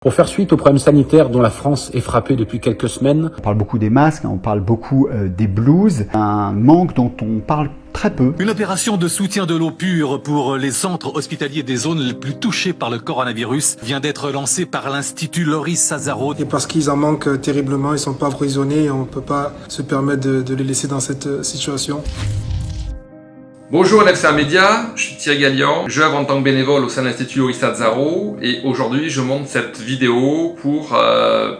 Pour faire suite aux problèmes sanitaires dont la France est frappée depuis quelques semaines, on parle beaucoup des masques, on parle beaucoup des blouses, un manque dont on parle très peu. Une opération de soutien de l'eau pure pour les centres hospitaliers des zones les plus touchées par le coronavirus vient d'être lancée par l'Institut Loris Sazaro. Et parce qu'ils en manquent terriblement, ils sont pas approvisionnés et on ne peut pas se permettre de les laisser dans cette situation. Bonjour LFCA Média, je suis Thierry Gallian, j'œuvre en tant que bénévole au sein de l'Institut Loris Sazaro et aujourd'hui je monte cette vidéo pour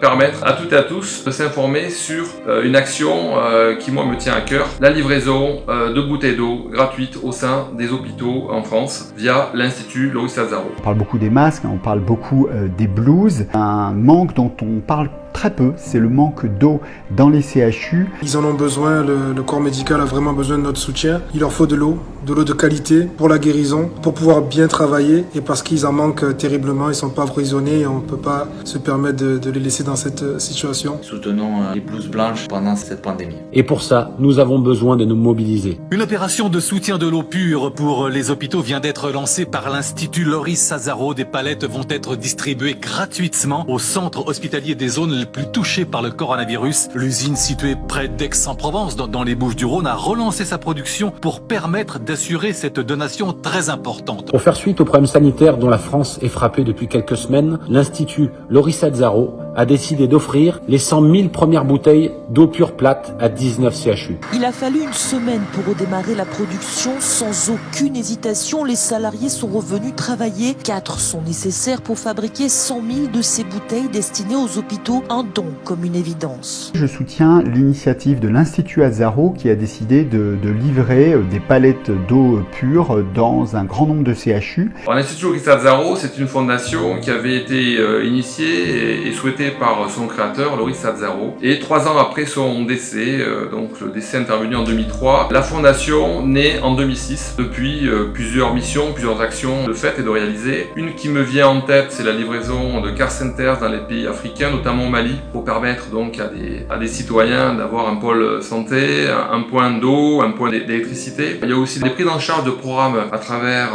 permettre à toutes et à tous de s'informer sur une action qui moi me tient à cœur, la livraison de bouteilles d'eau gratuites au sein des hôpitaux en France via l'Institut Loris Sazaro. On parle beaucoup des masques, on parle beaucoup des blouses, un manque dont on parle très peu, c'est le manque d'eau dans les CHU. Ils en ont besoin, le corps médical a vraiment besoin de notre soutien. Il leur faut de l'eau de qualité pour la guérison, pour pouvoir bien travailler. Et parce qu'ils en manquent terriblement, ils ne sont pas approvisionnés et on ne peut pas se permettre de les laisser dans cette situation. Soutenons les blouses blanches pendant cette pandémie. et pour ça, nous avons besoin de nous mobiliser. Une opération de soutien de l'eau pure pour les hôpitaux vient d'être lancée par l'Institut Loris Sazaro. Des palettes vont être distribuées gratuitement aux centres hospitaliers des zones les plus touchées par le coronavirus. L'usine située près d'Aix-en-Provence, dans les Bouches-du-Rhône, a relancé sa production pour permettre d'assurer cette donation très importante. Pour faire suite aux problèmes sanitaires dont la France est frappée depuis quelques semaines, l'Institut Loris Sazaro a décidé d'offrir les 100 000 premières bouteilles d'eau pure plate à 19 CHU. Il a fallu une semaine pour redémarrer la production sans aucune hésitation. Les salariés sont revenus travailler. 4 sont nécessaires pour fabriquer 100 000 de ces bouteilles destinées aux hôpitaux. Un don comme une évidence. Je soutiens l'initiative de l'Institut Sazaro qui a décidé de livrer des palettes d'eau pure dans un grand nombre de CHU. L'Institut Loris Sazaro, c'est une fondation qui avait été initiée et souhaitée par son créateur, Loris Sazaro. Et 3 ans après son décès, donc le décès intervenu en 2003, la fondation naît en 2006. Depuis, plusieurs missions, plusieurs actions de fait et de réaliser. Une qui me vient en tête, c'est la livraison de car centers dans les pays africains, notamment au Mali, pour permettre donc à des citoyens d'avoir un pôle santé, un point d'eau, un point d'électricité. Il y a aussi des prises en charge de programmes à travers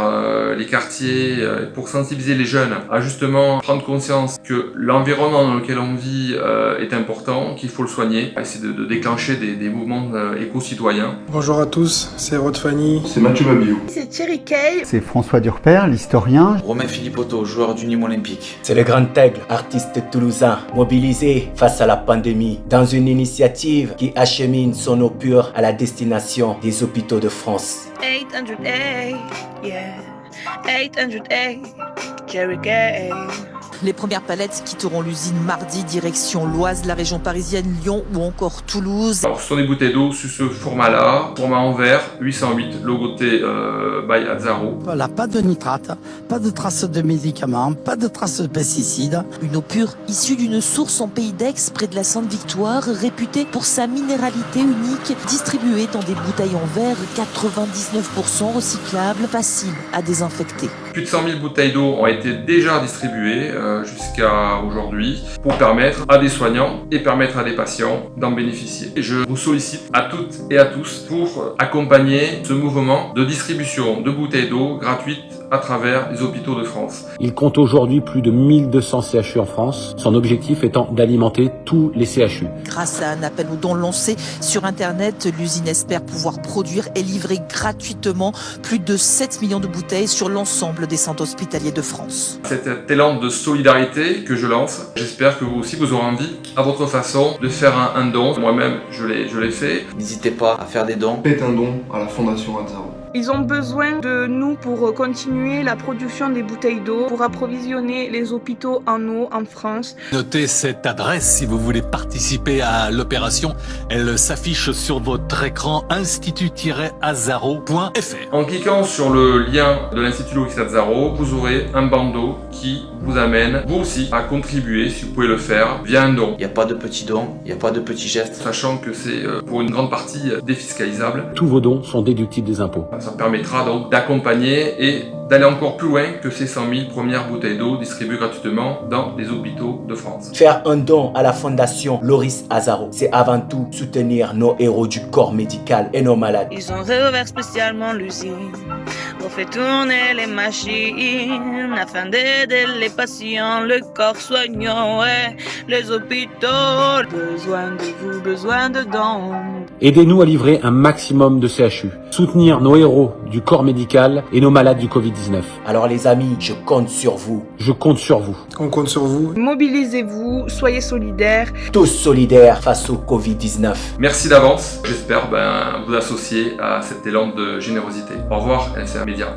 les quartiers pour sensibiliser les jeunes à justement prendre conscience que l'environnement dans lequel on vit est important, qu'il faut le soigner, essayer de déclencher des mouvements éco-citoyens. Bonjour à tous, c'est Rod Fanny. C'est Mathieu Babillot. C'est Thierry Kay. C'est François Durper, l'historien. Romain Philippotto, joueur du Nîmes Olympique. C'est le Grand Aigle, artiste toulousain, mobilisé face à la pandémie, dans une initiative qui achemine son eau pure à la destination des hôpitaux de France. 808, yeah. 808, Thierry Kay. Les premières palettes quitteront l'usine mardi, direction l'Oise, la région parisienne, Lyon ou encore Toulouse. Alors ce sont des bouteilles d'eau sous ce format-là, format en verre, 808, logoté by Sazaro. Voilà, pas de nitrate, pas de traces de médicaments, pas de traces de pesticides. Une eau pure issue d'une source en pays d'Aix, près de la Sainte-Victoire, réputée pour sa minéralité unique, distribuée dans des bouteilles en verre 99% recyclables, faciles à désinfecter. Plus de 100 000 bouteilles d'eau ont été déjà distribuées jusqu'à aujourd'hui pour permettre à des soignants et permettre à des patients d'en bénéficier. Et je vous sollicite à toutes et à tous pour accompagner ce mouvement de distribution de bouteilles d'eau gratuites à travers les hôpitaux de France. Il compte aujourd'hui plus de 1200 CHU en France, son objectif étant d'alimenter tous les CHU. Grâce à un appel aux dons lancé sur Internet, l'usine espère pouvoir produire et livrer gratuitement plus de 7 millions de bouteilles sur l'ensemble des centres hospitaliers de France. Cet élan de solidarité que je lance, j'espère que vous aussi vous aurez envie, à votre façon, de faire un don. Moi-même, je l'ai fait. N'hésitez pas à faire des dons. Faites un don à la Fondation Sazaro. Ils ont besoin de nous pour continuer la production des bouteilles d'eau, pour approvisionner les hôpitaux en eau en France. Notez cette adresse si vous voulez participer à l'opération. Elle s'affiche sur votre écran, institut-azaro.fr. En cliquant sur le lien de l'Institut Loris Sazaro, vous aurez un bandeau qui vous amène, vous aussi, à contribuer, si vous pouvez le faire, via un don. Il n'y a pas de petits dons, il n'y a pas de petits gestes. Sachant que c'est pour une grande partie défiscalisable. Tous vos dons sont déductibles des impôts. Ça permettra donc d'accompagner et d'aller encore plus loin que ces 100 000 premières bouteilles d'eau distribuées gratuitement dans les hôpitaux de France. Faire un don à la Fondation Loris Sazaro, c'est avant tout soutenir nos héros du corps médical et nos malades. Ils ont réouvert spécialement l'usine. On fait tourner les machines afin d'aider les patients, le corps soignant, ouais, les hôpitaux. Besoin de vous, besoin de dons. Aidez-nous à livrer un maximum de CHU. Soutenir nos héros du corps médical et nos malades du Covid-19. Alors les amis, je compte sur vous. Je compte sur vous. On compte sur vous. Mobilisez-vous, soyez solidaires. Tous solidaires face au Covid-19. Merci d'avance. J'espère vous associer à cet élan de générosité. Au revoir, LCA Média.